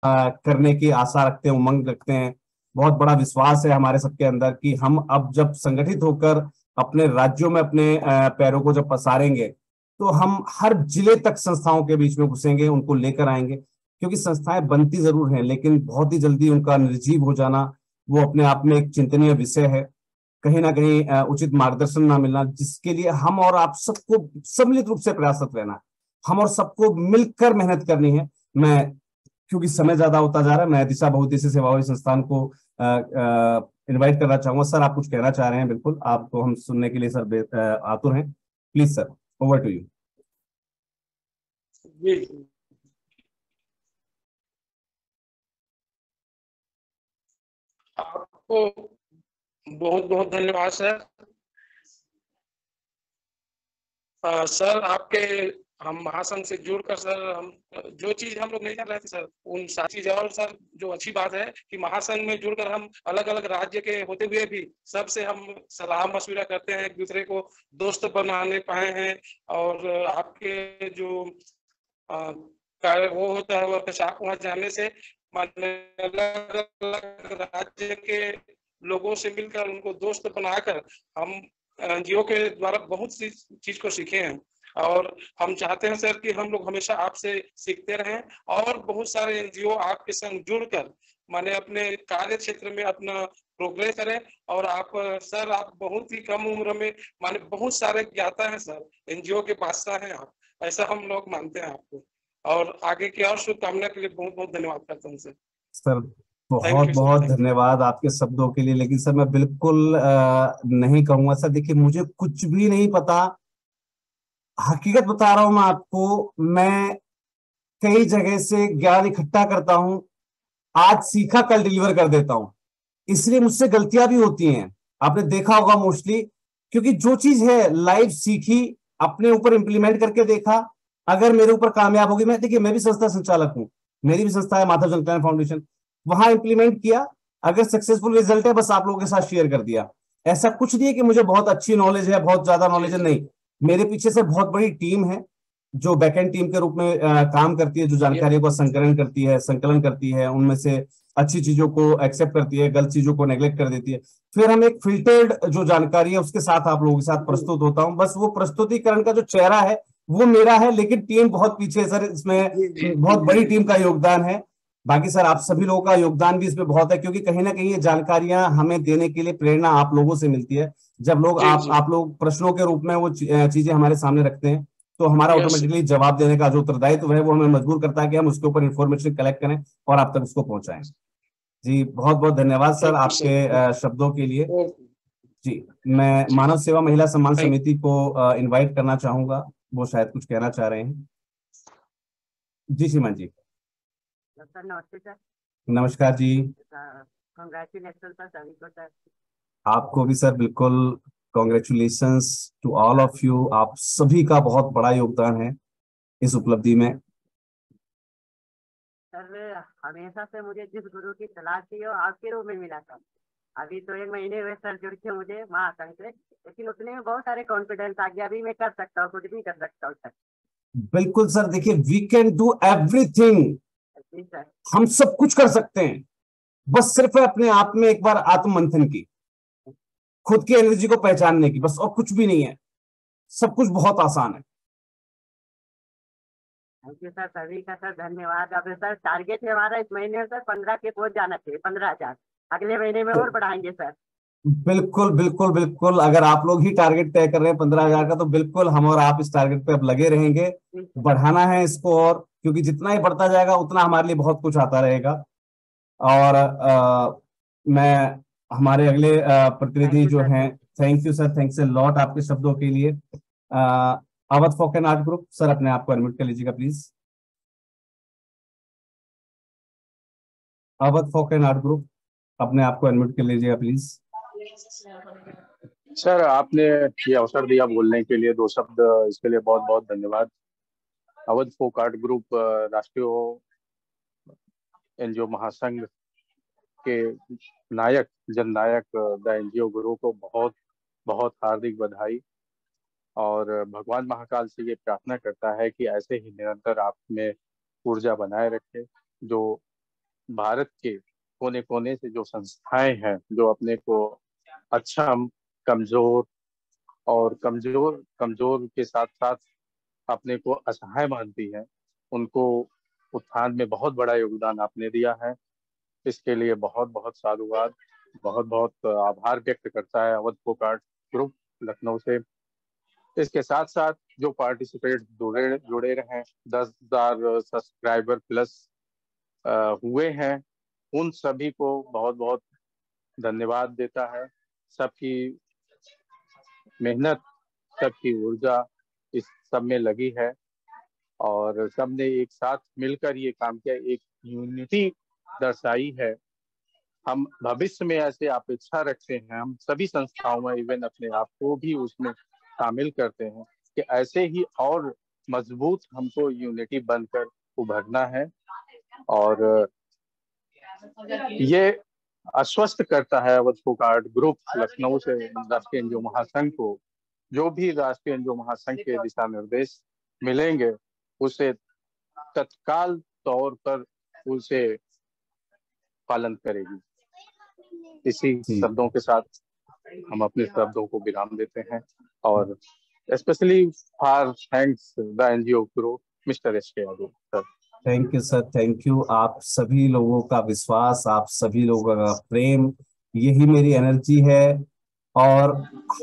करने की आशा रखते हैं, उमंग रखते हैं। बहुत बड़ा विश्वास है हमारे सबके अंदर कि हम अब जब संगठित होकर अपने राज्यों में अपने पैरों को जब पसारेंगे, तो हम हर जिले तक संस्थाओं के बीच में घुसेंगे, उनको लेकर आएंगे। क्योंकि संस्थाएं बनती जरूर हैं, लेकिन बहुत ही जल्दी उनका निर्जीव हो जाना वो अपने आप में एक चिंतनीय विषय है। कहीं ना कहीं उचित मार्गदर्शन ना मिलना, जिसके लिए हम और आप सबको सम्मिलित रूप से प्रयासरत रहना है। हम और सबको मिलकर मेहनत करनी है। मैं, क्योंकि समय ज्यादा होता जा रहा है, मैं दिशा बहुउद्देशीय सेवाओं संस्थान को इनवाइट करना चाहूंगा। सर, आप कुछ कहना चाह रहे हैं? बिल्कुल, आपको हम सुनने के लिए सर आतुर हैं। Please sir, over to you. जी, आपको बहुत बहुत धन्यवाद सर। सर, आपके हम महासंघ से जुड़कर सर, हम जो चीज हम लोग नहीं जान रहे थे सर, उन सारी चीजें, और सर जो अच्छी बात है कि महासंघ में जुड़कर हम अलग अलग राज्य के होते हुए भी सबसे हम सलाह मशविरा करते हैं, एक दूसरे को दोस्त बनाने पाए हैं। और आपके जो कार्य वो होता है, वो पेशाब वहाँ जाने से माने अलग अलग राज्य के लोगों से मिलकर उनको दोस्त बनाकर हम एनजीओ के द्वारा बहुत सी चीज को सीखे हैं। और हम चाहते हैं सर कि हम लोग हमेशा आपसे सीखते रहें, और बहुत सारे एनजीओ आपके संग जुड़कर माने अपने कार्य क्षेत्र में अपना प्रोग्रेस करें। और आप सर, आप बहुत ही कम उम्र में माने बहुत सारे ज्ञाता हैं सर, एनजीओ के बादशाह हैं आप, ऐसा हम लोग मानते हैं आपको। और आगे की और शुभकामना के लिए बहुत बहुत धन्यवाद करता हूँ सर। सर, थैंक बहुत यू सर, बहुत थैंक यू। धन्यवाद आपके शब्दों के लिए। लेकिन सर, मैं बिल्कुल नहीं कहूंगा सर। देखिए, मुझे कुछ भी नहीं पता। हकीकत बता रहा हूं मैं आपको। मैं कई जगह से ज्ञान इकट्ठा करता हूं, आज सीखा कल डिलीवर कर देता हूं। इसलिए मुझसे गलतियां भी होती हैं, आपने देखा होगा मोस्टली। क्योंकि जो चीज है लाइव सीखी, अपने ऊपर इंप्लीमेंट करके देखा, अगर मेरे ऊपर कामयाब होगी। मैं, देखिए, मैं भी संस्था संचालक हूं, मेरी भी संस्था है माधव जन कल्याण फाउंडेशन। वहां इंप्लीमेंट किया, अगर सक्सेसफुल रिजल्ट है, बस आप लोगों के साथ शेयर कर दिया। ऐसा कुछ नहीं है कि मुझे बहुत अच्छी नॉलेज है, बहुत ज्यादा जी नॉलेज है, जी। नहीं। मेरे पीछे से बहुत बड़ी टीम है जो बैकएंड टीम के रूप में काम करती है, जो जानकारियों का संकलन करती है, संकलन करती है, उनमें से अच्छी चीजों को एक्सेप्ट करती है, गलत चीजों को नेग्लेक्ट कर देती है। फिर हम एक फिल्टर्ड जो जानकारी है उसके साथ आप लोगों के साथ प्रस्तुत होता हूं। बस वो प्रस्तुतिकरण का जो चेहरा है वो मेरा है, लेकिन टीम बहुत पीछे है सर। इसमें जी जी। बहुत बड़ी टीम का योगदान है। बाकी सर, आप सभी लोगों का योगदान भी इसमें बहुत है, क्योंकि कहीं ना कहीं ये जानकारियां हमें देने के लिए प्रेरणा आप लोगों से मिलती है। जब लोग जी जी। आप लोग प्रश्नों के रूप में वो चीजें हमारे सामने रखते हैं, तो हमारा यस। ऑटोमेटिकली जवाब देने का जो उत्तरदायित्व है वो हमें मजबूर करता है कि हम उसके ऊपर इंफॉर्मेशन कलेक्ट करें और आप तक उसको पहुंचाएं। जी, बहुत बहुत धन्यवाद सर थैंक यू आपके सर। शब्दों के लिए। ओके। जी, मैं जी मानव सेवा महिला सम्मान थैंक। समिति को इनवाइट करना चाहूंगा। वो शायद कुछ कहना चाह रहे हैं। जी श्रीमान जी। सर नमस्ते सर। नमस्कार जी। कॉन्ग्रेचुलेसन सर सभी को सर। आपको भी सर, बिल्कुल। Congratulations to all of you. आप सभी का बहुत बड़ा योगदान है इस उपलब्धि में। सर हमेशा से मुझे जिस गुरु की तलाश थी वो आपके रूप में मिला था। अभी तो 1 महीने हुए सर जुड़ के मुझे महासंघ से, लेकिन उतने में बहुत सारे कॉन्फिडेंस आ गया। अभी मैं कर सकता हूँ, कुछ भी कर सकता हूँ सर। बिल्कुल सर, देखिए, वी कैन डू एवरीथिंग। जी सर। हम सब कुछ कर सकते हैं। बस सिर्फ है अपने आप में एक बार आत्म मंथन की, खुद की एनर्जी को पहचानने की, बस, और कुछ भी नहीं है। सब कुछ बहुत आसान है। थैंक यू सर, सभी का सर धन्यवाद। अब सर टारगेट है हमारा इस महीने में सर 15 के पहुंच जाना चाहिए, 15,000। अगले महीने में और बढ़ाएंगे सर। बिल्कुल बिल्कुल बिल्कुल, अगर आप लोग ही टारगेट तय कर रहे हैं 15,000 का, तो बिल्कुल हम और आप इस टारगेट पे अब लगे रहेंगे। जी सर। बढ़ाना है इसको, और क्योंकि जितना ही बढ़ता जाएगा उतना हमारे लिए बहुत कुछ आता रहेगा। और मैं, हमारे अगले थैंक प्रतिनिधि यू जो सर, हैं, thank thank you sir, thanks a lot आपके शब्दों के लिए। Awadh folk and art group, sir अपने आप को अनम्यूट कर लीजिएगा please. Awadh folk and art group, अपने आप को अनम्यूट कर लीजिएगा प्लीज। सर, आपने ये अवसर दिया बोलने के लिए, 2 शब्द इसके लिए बहुत बहुत धन्यवाद। अवध फोक आर्ट ग्रुप राष्ट्रीय एनजीओ महासंघ के नायक, जननायक द एनजीओ गुरु को बहुत बहुत हार्दिक बधाई। और भगवान महाकाल से ये प्रार्थना करता है कि ऐसे ही निरंतर आप में ऊर्जा बनाए रखे, जो भारत के कोने कोने से जो संस्थाएं हैं जो अपने को अक्षम, कमजोर और कमजोर कमजोर के साथ साथ अपने को असहाय मानती हैं, उनको उत्थान में बहुत बड़ा योगदान आपने दिया है। इसके लिए बहुत बहुत साधुवाद, बहुत बहुत आभार व्यक्त करता है अवध फोगाट ग्रुप लखनऊ से। इसके साथ साथ जो पार्टिसिपेट जुड़े रहे, 10,000 सब्सक्राइबर प्लस हुए हैं, उन सभी को बहुत बहुत धन्यवाद देता है। सबकी मेहनत, सबकी ऊर्जा इस सब में लगी है और सबने एक साथ मिलकर ये काम किया, एक यूनिटी दर्शाई है। हम भविष्य में ऐसे अपेक्षा रखते हैं, हम सभी संस्थाओं में इवन अपने आप को भी उसमें शामिल करते हैं कि ऐसे ही और मजबूत हमको यूनिटी बनकर उभरना है। और ये आश्वस्त करता है अवध फोगाट ग्रुप लखनऊ से राष्ट्रीय एनजीओ महासंघ को, जो भी राष्ट्रीय एनजीओ महासंघ के दिशा निर्देश मिलेंगे उसे तत्काल तौर पर उसे पालन करेगी। इसी शब्दों के साथ हम अपने शब्दों को विराम देते हैं और specially for thanks the NGO group mister SK. Yadav sir. Thank you sir, thank you. आप सभी लोगों का विश्वास, आप सभी लोगों का प्रेम, यही मेरी एनर्जी है। और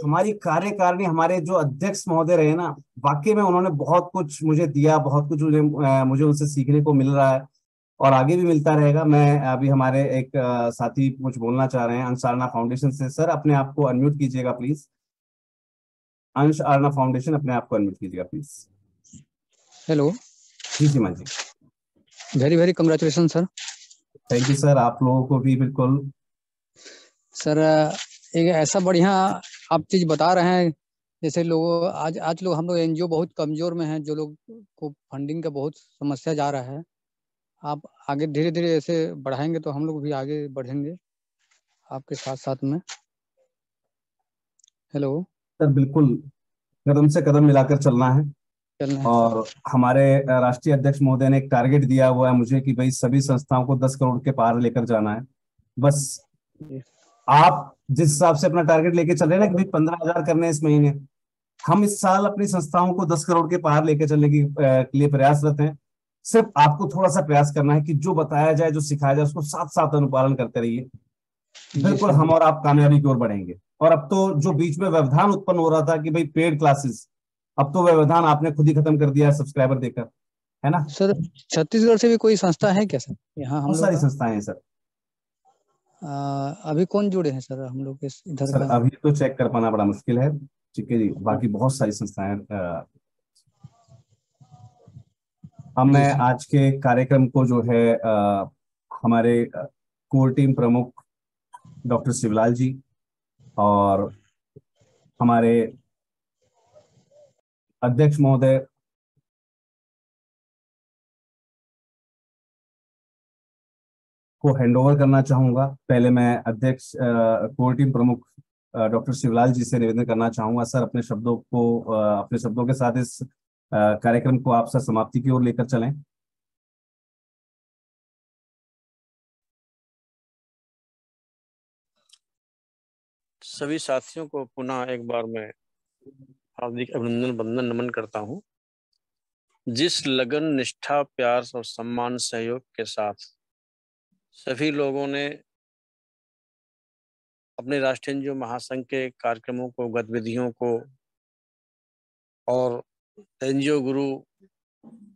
हमारी कार्यकारिणी, हमारे जो अध्यक्ष महोदय रहे ना, वाकई में उन्होंने बहुत कुछ मुझे दिया, बहुत कुछ मुझे उनसे सीखने को मिल रहा है और आगे भी मिलता रहेगा। मैं अभी हमारे एक साथी कुछ बोलना चाह रहे हैं अंश आरना फाउंडेशन से। सर अपने आप को अनम्यूट कीजिएगा प्लीज। अंश आरना फाउंडेशन, अपने आप को अनम्यूट कीजिएगा please. Hello ji Seema ji. Very very congratulation sir. Thank you sir, आप लोगों को भी बिल्कुल। सर एक ऐसा बढ़िया आप चीज बता रहे हैं, जैसे लोगों आज लोग हम लोग एनजीओ बहुत कमजोर में हैं, जो लोग को फंडिंग का बहुत समस्या जा रहा है। आप आगे धीरे धीरे ऐसे बढ़ाएंगे तो हम लोग भी आगे बढ़ेंगे आपके साथ साथ में। हेलो सर बिल्कुल, कदम से कदम मिलाकर चलना है। चलना है और हमारे राष्ट्रीय अध्यक्ष महोदय ने एक टारगेट दिया हुआ है मुझे कि भाई सभी संस्थाओं को 10 करोड़ के पार लेकर जाना है। बस आप जिस हिसाब से अपना टारगेट लेके चल रहे हैं ना कि भाई 15,000 करने इस महीने, हम इस साल अपनी संस्थाओं को 10 करोड़ के पार लेके चलने के लिए प्रयासरत हैं। सिर्फ आपको थोड़ा सा प्रयास करना है कि जो बताया जाए, जो सिखाया जाए, उसको साथ साथ अनुपालन करते रहिए। बिल्कुल हम और आप कामयाबी की ओर बढ़ेंगे। और अब तो जो बीच में व्यवधान उत्पन्न हो रहा था कि भाई पेड क्लासेस, अब तो व्यवधान आपने खुद ही खत्म कर दिया है सब्सक्राइबर देकर, है ना सर। छत्तीसगढ़ से भी कोई संस्था है क्या सर यहाँ हम बहुत लोग सारी का? संस्थाएं हैं सर। अभी कौन जुड़े हैं सर हम लोग इस इधर सर का? अभी तो चेक कर पाना बड़ा मुश्किल है, ठीक है जी। बाकी बहुत सारी संस्थाएं। अब मैं आज के कार्यक्रम को जो है हमारे कोर टीम प्रमुख डॉक्टर शिवलाल जी और हमारे अध्यक्ष महोदय को हैंडओवर करना चाहूंगा। पहले मैं अध्यक्ष कोर टीम प्रमुख डॉक्टर शिवलाल जी से निवेदन करना चाहूंगा, सर अपने शब्दों को अपने शब्दों के साथ इस कार्यक्रम को आप सर समाप्ति की ओर लेकर चलें। सभी साथियों को पुनः एक बार मैं हार्दिक अभिनंदन, वंदन, नमन करता हूं। जिस लगन, निष्ठा, प्यार और सम्मान सहयोग के साथ सभी लोगों ने अपने राष्ट्रीय एनजीओ महासंघ के कार्यक्रमों को, गतिविधियों को और एनजीओ गुरु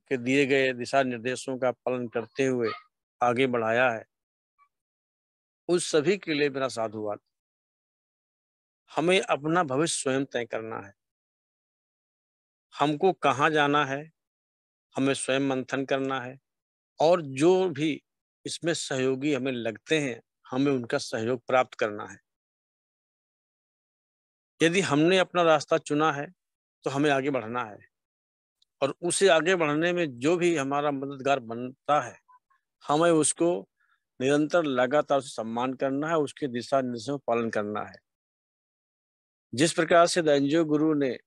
के दिए गए दिशा निर्देशों का पालन करते हुए आगे बढ़ाया है, उस सभी के लिए मेरा साधुवाद। हमें अपना भविष्य स्वयं तय करना है। हमको कहाँ जाना है हमें स्वयं मंथन करना है और जो भी इसमें सहयोगी हमें लगते हैं हमें उनका सहयोग प्राप्त करना है। यदि हमने अपना रास्ता चुना है तो हमें आगे बढ़ना है और उसे आगे बढ़ने में जो भी हमारा मददगार बनता है हमें उसको निरंतर लगातार सम्मान करना है, उसके दिशा निर्देशों का पालन करना है। जिस प्रकार से द एनजीओ गुरु ने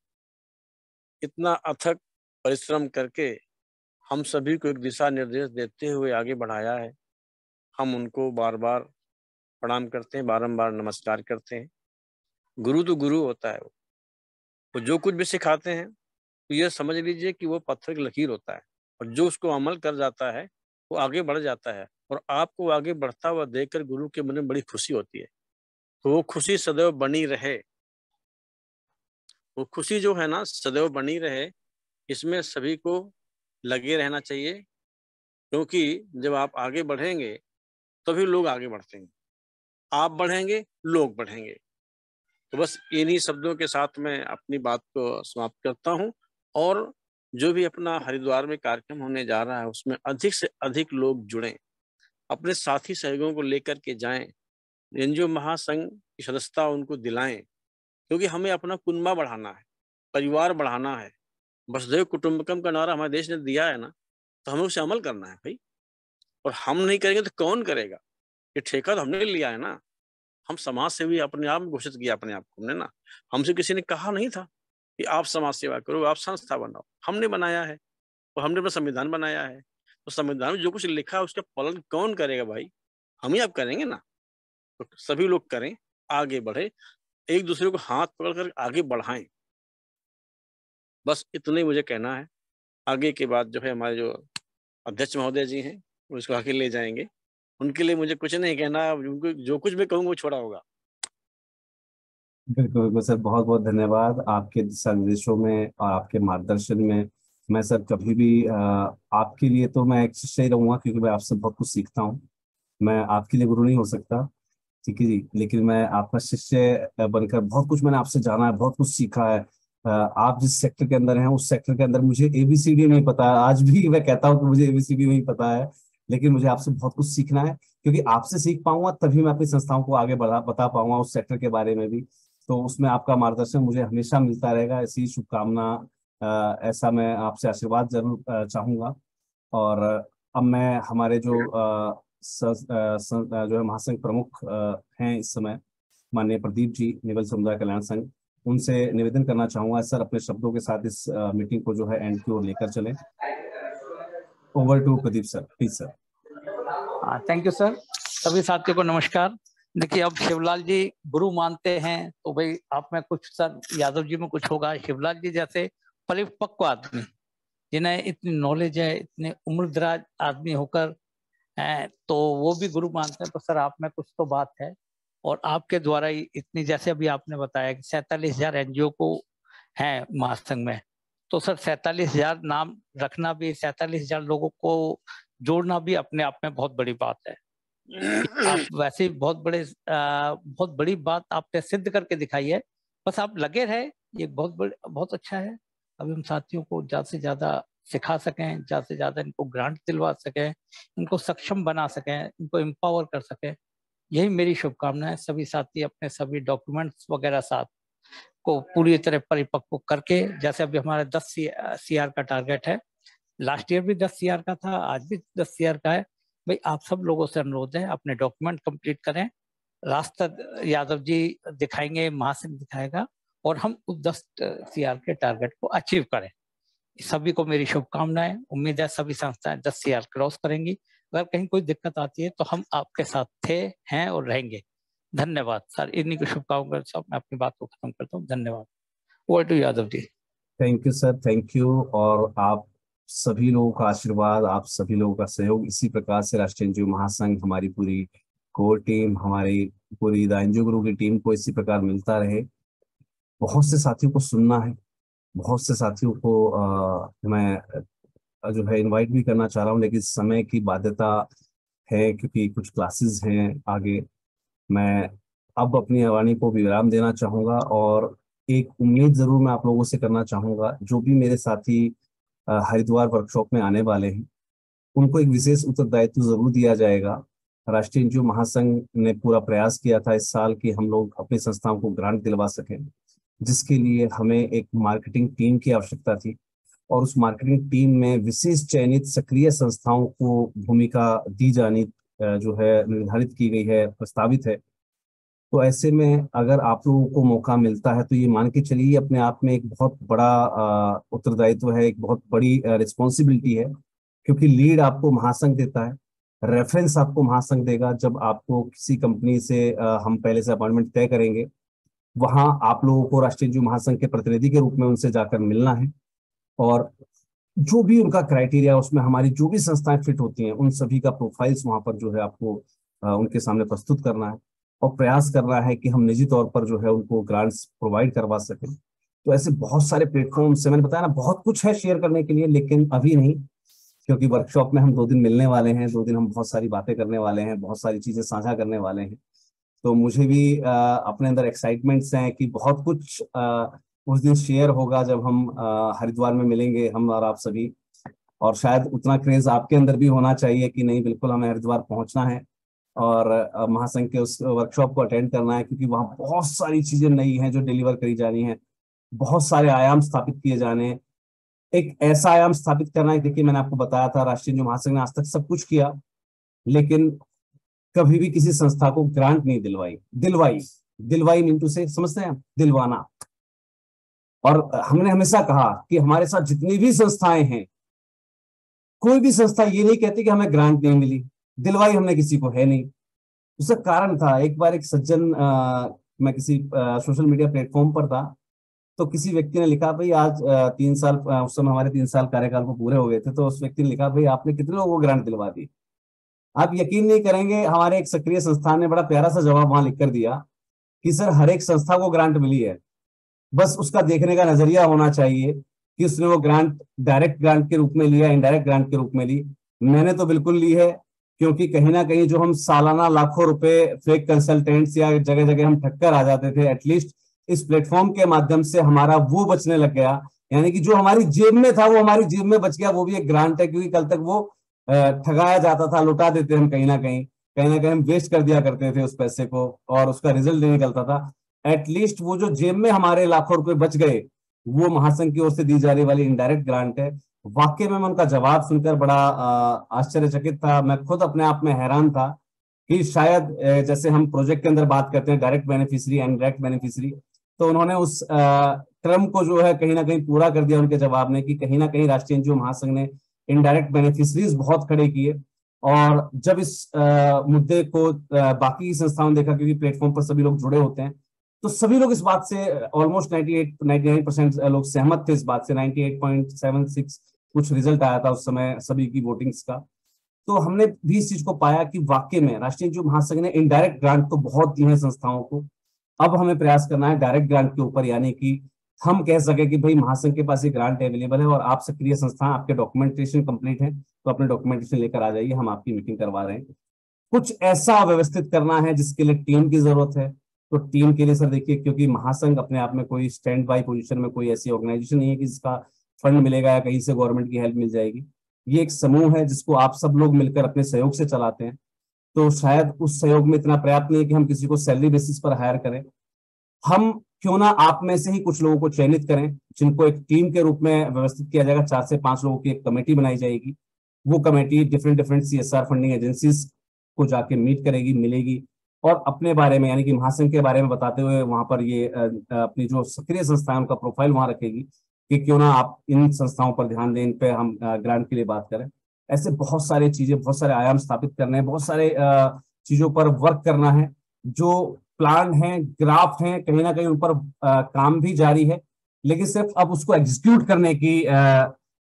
इतना अथक परिश्रम करके हम सभी को एक दिशा निर्देश देते हुए आगे बढ़ाया है, हम उनको बार बार प्रणाम करते हैं, बारंबार नमस्कार करते हैं। गुरु तो गुरु होता है, वो जो कुछ भी सिखाते हैं तो ये समझ लीजिए कि वो पत्थर की लकीर होता है, और जो उसको अमल कर जाता है वो आगे बढ़ जाता है, और आपको आगे बढ़ता हुआ देखकर गुरु के मन में बड़ी खुशी होती है। तो वो खुशी सदैव बनी रहे, वो खुशी जो है ना सदैव बनी रहे, इसमें सभी को लगे रहना चाहिए, क्योंकि जब आप आगे बढ़ेंगे तभी लोग आगे बढ़ते हैं, आप बढ़ेंगे लोग बढ़ेंगे। तो बस इन्हीं शब्दों के साथ मैं अपनी बात को समाप्त करता हूँ, और जो भी अपना हरिद्वार में कार्यक्रम होने जा रहा है उसमें अधिक से अधिक लोग जुड़ें, अपने साथी सहयोगियों को लेकर के जाएं, एनजीओ महासंघ की सदस्यता उनको दिलाएं, क्योंकि हमें अपना कुनबा बढ़ाना है, परिवार बढ़ाना है। वसुधैव कुटुंबकम का नारा हमारे देश ने दिया है ना, तो हमें उसे अमल करना है भाई। और हम नहीं करेंगे तो कौन करेगा? ये ठेका तो हमने लिया है ना। हम समाज सेवी अपने आप में घोषित किया अपने आप को हमने ना, हमसे किसी ने कहा नहीं था कि आप समाज सेवा करो, आप संस्था बनाओ। हमने बनाया है, और हमने अपना संविधान बनाया है। तो संविधान में जो कुछ लिखा है उसका पालन कौन करेगा भाई? हम ही आप करेंगे ना। तो सभी लोग करें, आगे बढ़े, एक दूसरे को हाथ पकड़ कर आगे बढ़ाएं। बस इतना ही मुझे कहना है। आगे के बाद जो है हमारे जो अध्यक्ष महोदय जी हैं वो इसको आगे ले जाएंगे। उनके लिए मुझे कुछ नहीं कहना, उनको जो कुछ भी कहूँगा वो छोड़ा होगा। बिल्कुल बिल्कुल सर, बहुत बहुत धन्यवाद। आपके दिशा निर्देशों में और आपके मार्गदर्शन में मैं सर कभी भी आपके लिए तो मैं एक शिष्य ही रहूंगा, क्योंकि मैं आपसे बहुत कुछ सीखता हूँ। मैं आपके लिए गुरु नहीं हो सकता, ठीक है जी, लेकिन मैं आपका शिष्य बनकर बहुत कुछ मैंने आपसे जाना है, बहुत कुछ सीखा है। आप जिस सेक्टर के अंदर हैं उस सेक्टर के अंदर मुझे एबीसीडी नहीं पता है, आज भी मैं कहता हूँ कि मुझे एबीसीडी नहीं पता है, लेकिन मुझे आपसे बहुत कुछ सीखना है, क्योंकि आपसे सीख पाऊंगा तभी मैं अपनी संस्थाओं को आगे बता पाऊंगा उस सेक्टर के बारे में भी। तो उसमें आपका मार्गदर्शन मुझे हमेशा मिलता रहेगा, ऐसी शुभकामना, ऐसा मैं आपसे आशीर्वाद जरूर चाहूंगा। और अब मैं हमारे जो जो है महासंघ प्रमुख हैं इस समय, माननीय प्रदीप जी, नेवल समुदाय कल्याण संघ, उनसे निवेदन करना चाहूंगा सर अपने शब्दों के साथ इस मीटिंग को जो है एंड की ओर लेकर चलें। Over to Pradeep sir, please sir. Thank you sir. सभी साथियों को नमस्कार। देखिए, अब शिवलाल जी गुरु मानते हैं तो भाई आप में कुछ सर यादव जी में कुछ होगा। शिवलाल जी जैसे परिपक्व आदमी जिन्हें इतनी नॉलेज है, इतने उम्रदराज आदमी होकर हैं, तो वो भी गुरु मानते हैं, तो सर आप में कुछ तो बात है। और आपके द्वारा ही इतनी, जैसे अभी आपने बताया कि 47,000 एनजीओ को हैं महासंघ में, तो सर 47,000 नाम रखना भी, 47,000 लोगों को जोड़ना भी अपने आप में बहुत बड़ी बात है। आप वैसे बहुत बहुत बड़ी बात आपने सिद्ध करके दिखाई है। बस आप लगे रहे, ये बहुत अच्छा है। अभी हम साथियों को ज्यादा से ज्यादा सिखा सकें, ज्यादा से ज्यादा इनको ग्रांट दिलवा सकें, इनको सक्षम बना सकें, इनको एम्पावर कर सकें, यही मेरी शुभकामना है। सभी साथी अपने सभी डॉक्यूमेंट्स वगैरह साथ को पूरी तरह परिपक्व करके, जैसे अभी हमारा 10 CR का टारगेट है, लास्ट ईयर भी 10 CR का था, आज भी 10 CR का है। भाई आप सब लोगों से अनुरोध है, अपने डॉक्यूमेंट कंप्लीट करें। रास्ता यादव जी दिखाएंगे, महासंघ दिखाएगा, और हम उस 10 CR के टारगेट को अचीव करें। सभी को मेरी शुभकामनाएं। उम्मीद है सभी संस्थाएं 10 CR क्रॉस करेंगी। अगर कहीं कोई दिक्कत आती है तो हम आपके साथ थे, हैं और रहेंगे। धन्यवाद सर। इन्हीं की शुभकामनाओं के साथ मैं अपनी बात को खत्म करता हूँ। धन्यवाद। Over to Yadav ji. Thank you sir, thank you. और आप सभी लोगों का आशीर्वाद, आप सभी लोगों का सहयोग इसी प्रकार से राष्ट्रीय एनजीओ महासंघ, हमारी पूरी कोर टीम, हमारी पूरी द एनजीओ गुरु की टीम को इसी प्रकार मिलता रहे। बहुत से साथियों को सुनना है, बहुत से साथियों को मैं जो है इनवाइट भी करना चाह रहा हूँ, लेकिन समय की बाध्यता है, क्योंकि कुछ क्लासेस हैं आगे। मैं अब अपनी वाणी को विराम देना चाहूँगा, और एक उम्मीद जरूर मैं आप लोगों से करना चाहूँगा, जो भी मेरे साथी हरिद्वार वर्कशॉप में आने वाले हैं उनको एक विशेष उत्तरदायित्व जरूर दिया जाएगा। राष्ट्रीय एनजीओ महासंघ ने पूरा प्रयास किया था इस साल कि हम लोग अपनी संस्थाओं को ग्रांट दिलवा सकें, जिसके लिए हमें एक मार्केटिंग टीम की आवश्यकता थी, और उस मार्केटिंग टीम में विशेष चयनित सक्रिय संस्थाओं को भूमिका दी जानी जो है निर्धारित की गई है, प्रस्तावित है। तो ऐसे में अगर आप लोगों को मौका मिलता है तो ये मान के चलिए अपने आप में एक बहुत बड़ा उत्तरदायित्व है, एक बहुत बड़ी रिस्पॉन्सिबिलिटी है, क्योंकि लीड आपको महासंघ देता है, रेफरेंस आपको महासंघ देगा। जब आपको किसी कंपनी से हम पहले से अपॉइंटमेंट तय करेंगे, वहां आप लोगों को राष्ट्रीय एनजीओ महासंघ के प्रतिनिधि के रूप में उनसे जाकर मिलना है, और जो भी उनका क्राइटेरिया, उसमें हमारी जो भी संस्थाएं फिट होती हैं, उन सभी का प्रोफाइल्स वहां पर जो है आपको उनके सामने प्रस्तुत करना है, और प्रयास करना है कि हम निजी तौर पर जो है उनको ग्रांट्स प्रोवाइड करवा सकें। तो ऐसे बहुत सारे प्लेटफॉर्म से, मैंने बताया ना, बहुत कुछ है शेयर करने के लिए, लेकिन अभी नहीं, क्योंकि वर्कशॉप में हम 2 दिन मिलने वाले हैं, 2 दिन हम बहुत सारी बातें करने वाले हैं, बहुत सारी चीजें साझा करने वाले हैं। तो मुझे भी अपने अंदर एक्साइटमेंट्स हैं कि बहुत कुछ उस दिन शेयर होगा जब हम हरिद्वार में मिलेंगे, हम और आप सभी। और शायद उतना क्रेज आपके अंदर भी होना चाहिए कि नहीं, बिल्कुल हमें हरिद्वार पहुंचना है और महासंघ के उस वर्कशॉप को अटेंड करना है, क्योंकि वहाँ बहुत सारी चीजें नई हैं जो डिलीवर करी जानी है, बहुत सारे आयाम स्थापित किए जाने हैं। एक ऐसा आयाम स्थापित करना है, देखिए मैंने आपको बताया था, राष्ट्रीय जो महासंघ ने आज तक सब कुछ किया, लेकिन कभी भी किसी संस्था को ग्रांट नहीं दिलवाई मीन से समझते हैं, दिलवाना। और हमने हमेशा कहा कि हमारे साथ जितनी भी संस्थाएं हैं, कोई भी संस्था ये नहीं कहती कि हमें ग्रांट नहीं मिली, दिलवाई हमने किसी को है नहीं। उसका कारण था, एक बार एक सज्जन, मैं किसी सोशल मीडिया प्लेटफॉर्म पर था, तो किसी व्यक्ति ने लिखा, भाई आज 3 साल, उस समय हमारे 3 साल कार्यकाल को पूरे हो गए थे, तो उस व्यक्ति ने लिखा, भाई आपने कितने लोगों को ग्रांट दिलवा दी। आप यकीन नहीं करेंगे, हमारे एक सक्रिय संस्थान ने बड़ा प्यारा सा जवाब वहां लिख कर दिया कि सर हर एक संस्था को ग्रांट मिली है, बस उसका देखने का नजरिया होना चाहिए कि उसने वो ग्रांट डायरेक्ट ग्रांट के रूप में लिया, इनडायरेक्ट ग्रांट के रूप में ली। मैंने तो बिल्कुल ली है, क्योंकि कहीं ना कहीं जो हम सालाना लाखों रुपए फेक कंसल्टेंट्स या जगह जगह हम ठक्कर आ जाते थे, एटलीस्ट इस प्लेटफॉर्म के माध्यम से हमारा वो बचने लग गया। यानी कि जो हमारी जेब में था वो हमारी जेब में बच गया, वो भी एक ग्रांट है, क्योंकि कल तक वो ठगाया जाता था, लुटा देते हम कहीं ना कहीं हम वेस्ट कर दिया करते थे उस पैसे को, और उसका रिजल्ट नहीं निकलता था। एटलीस्ट वो जो जेब में हमारे लाखों रुपए बच गए, वो महासंघ की ओर से दी जाने वाली इनडायरेक्ट ग्रांट है। वाकई में मैं उनका जवाब सुनकर बड़ा आश्चर्यचकित था। मैं खुद अपने आप में हैरान था कि शायद जैसे हम प्रोजेक्ट के अंदर बात करते हैं direct beneficiary and direct beneficiary, तो उन्होंने उस क्रम को जो है कहीं ना कहीं पूरा कर दिया उनके जवाब ने, कि कहीं ना कहीं राष्ट्रीय एनजीओ महासंघ ने इनडायरेक्ट बेनिफिशरीज बहुत खड़े किए। और जब इस मुद्दे को बाकी संस्थाओं ने देखा, क्योंकि प्लेटफॉर्म पर सभी लोग जुड़े होते हैं, तो सभी लोग इस बात से ऑलमोस्ट 99% लोग सहमत थे इस बात से। 98.76 कुछ रिजल्ट आया था उस समय सभी की वोटिंग्स का। तो हमने भी इस चीज को पाया कि वाकई में राष्ट्रीय एनजीओ महासंघ ने इनडायरेक्ट ग्रांट तो बहुत दी है संस्थाओं को, अब हमें प्रयास करना है डायरेक्ट ग्रांट के ऊपर, यानी कि हम कह सके कि भाई महासंघ के पास ये ग्रांट अवेलेबल है और आप सक्रिय संस्था, आपके डॉक्यूमेंटेशन कंप्लीट है, तो अपने डॉक्यूमेंटेशन लेकर आ जाइए, हम आपकी मीटिंग करवा रहे हैं। कुछ ऐसा व्यवस्थित करना है जिसके लिए टीम की जरूरत है। तो टीम के लिए सर देखिए, क्योंकि महासंघ अपने आप में कोई स्टैंड बाय पोजीशन में कोई ऐसी ऑर्गेनाइजेशन नहीं है कि जिसका फंड मिलेगा या कहीं से गवर्नमेंट की हेल्प मिल जाएगी। ये एक समूह है जिसको आप सब लोग मिलकर अपने सहयोग से चलाते हैं। तो शायद उस सहयोग में इतना पर्याप्त नहीं है कि हम किसी को सैलरी बेसिस पर हायर करें। हम क्यों ना आप में से ही कुछ लोगों को चयनित करें, जिनको एक टीम के रूप में व्यवस्थित किया जाएगा। 4 से 5 लोगों की एक कमेटी बनाई जाएगी। वो committee different CSR funding agencies को जाके मीट करेगी, मिलेगी, और अपने बारे में, यानी कि महासंघ के बारे में बताते हुए वहां पर ये अपनी जो सक्रिय संस्थाएं उनका प्रोफाइल वहां रखेगी कि क्यों ना आप इन संस्थाओं पर ध्यान दें, इन पे हम ग्रांट के लिए बात करें। ऐसे बहुत सारे चीजें, बहुत सारे आयाम स्थापित करने हैं, बहुत सारे चीजों पर वर्क करना है। जो प्लान है, ग्राफ है, कहीं ना कहीं उन पर काम भी जारी है, लेकिन सिर्फ अब उसको एग्जीक्यूट करने की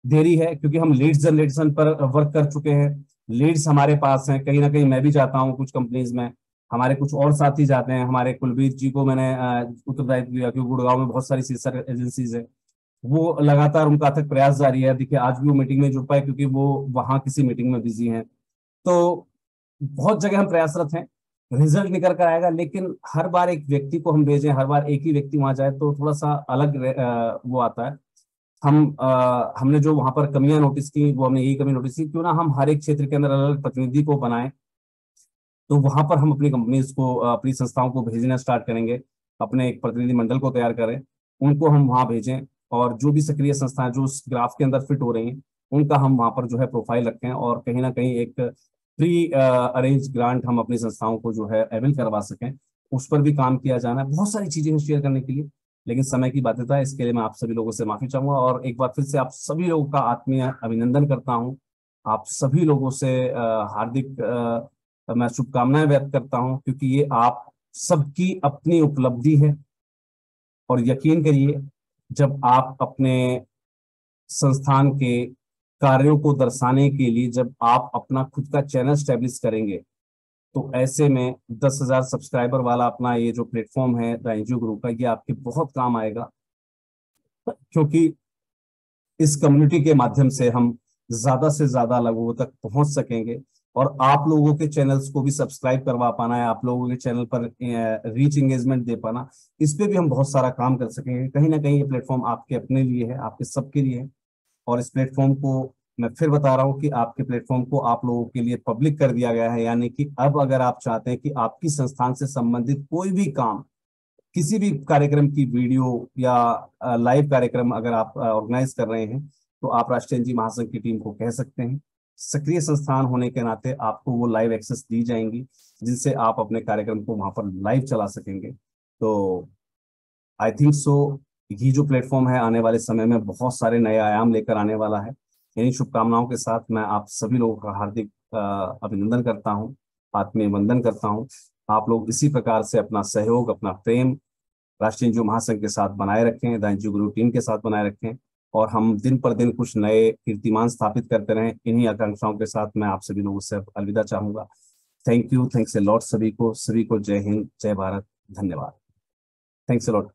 देरी है, क्योंकि हम लीड्स जनरेशन पर वर्क कर चुके हैं। लीड्स हमारे पास हैं, कहीं ना कहीं मैं भी जाता हूँ कुछ कंपनीज में, हमारे कुछ और साथी जाते हैं। हमारे कुलबीर जी को मैंने उत्तरदायित्व दिया, क्योंकि गुड़गांव में बहुत सारी CSR एजेंसीज है, वो लगातार उनका अथक प्रयास जारी है। देखिए आज भी वो मीटिंग में जुड़ पाए, क्योंकि वो वहां किसी मीटिंग में बिजी हैं। तो बहुत जगह हम प्रयासरत हैं, रिजल्ट निकल कर आएगा, लेकिन हर बार एक व्यक्ति को हम भेजें, हर बार एक ही व्यक्ति वहां जाए, तो थोड़ा सा अलग वो आता है। हमने जो वहां पर कमियां नोटिस की, वो हमने यही कमी नोटिस की, क्यों ना हम हर एक क्षेत्र के अंदर अलग अलग प्रतिनिधि को बनाएं। तो वहां पर हम अपनी कंपनीज को, अपनी संस्थाओं को भेजना स्टार्ट करेंगे, अपने एक प्रतिनिधि मंडल को तैयार करें, उनको हम वहां भेजें, और जो भी सक्रिय संस्थाएं जो उस ग्राफ के अंदर फिट हो रही हैं, उनका हम वहां पर जो है प्रोफाइल रखें, और कहीं ना कहीं एक प्री अरेंज ग्रांट हम अपनी संस्थाओं को जो है अवेल करवा सकें। उस पर भी काम किया जाना है। बहुत सारी चीजें हैं शेयर करने के लिए, लेकिन समय की बाध्यता है। इसके लिए मैं आप सभी लोगों से माफी चाहूंगा, और एक बार फिर से आप सभी लोगों का आत्मीय अभिनंदन करता हूं आप सभी लोगों से हार्दिक मैं शुभकामनाएं व्यक्त करता हूं, क्योंकि ये आप सबकी अपनी उपलब्धि है। और यकीन करिए, जब आप अपने संस्थान के कार्यों को दर्शाने के लिए जब आप अपना खुद का चैनल स्टैब्लिश करेंगे, तो ऐसे में 10,000 सब्सक्राइबर वाला अपना ये जो प्लेटफॉर्म है द एनजीओ गुरु का, ये आपके बहुत काम आएगा। क्योंकि इस कम्युनिटी के माध्यम से हम ज्यादा से ज्यादा लोगों तक पहुंच सकेंगे, और आप लोगों के चैनल्स को भी सब्सक्राइब करवा पाना है, आप लोगों के चैनल पर रीच एंगेजमेंट दे पाना, इस पे भी हम बहुत सारा काम कर सकेंगे। कहीं ना कहीं ये प्लेटफॉर्म आपके अपने लिए है, आपके सबके लिए है। और इस प्लेटफॉर्म को मैं फिर बता रहा हूँ कि आपके प्लेटफॉर्म को आप लोगों के लिए पब्लिक कर दिया गया है। यानी कि अब अगर आप चाहते हैं कि आपकी संस्थान से संबंधित कोई भी काम, किसी भी कार्यक्रम की वीडियो या लाइव कार्यक्रम अगर आप ऑर्गेनाइज कर रहे हैं, तो आप राष्ट्रीय एनजीओ महासंघ की टीम को कह सकते हैं। सक्रिय संस्थान होने के नाते आपको वो लाइव एक्सेस दी जाएंगी, जिनसे आप अपने कार्यक्रम को वहां पर लाइव चला सकेंगे। तो आई थिंक सो ये जो प्लेटफॉर्म है आने वाले समय में बहुत सारे नए आयाम लेकर आने वाला है। इन्हीं शुभकामनाओं के साथ मैं आप सभी लोगों का हार्दिक अभिनंदन करता हूँ, आत्मीय वंदन करता हूँ। आप लोग इसी प्रकार से अपना सहयोग, अपना प्रेम राष्ट्रीय एनजीओ महासंघ के साथ बनाए रखें, द एनजीओ गुरु टीम के साथ बनाए रखें, और हम दिन पर दिन कुछ नए कीर्तिमान स्थापित करते रहें। इन्हीं आकांक्षाओं के साथ मैं आप सभी लोगों से अलविदा चाहूंगा। Thank you, thanks a lot सभी को जय हिंद, जय भारत, धन्यवाद। Thanks a lot.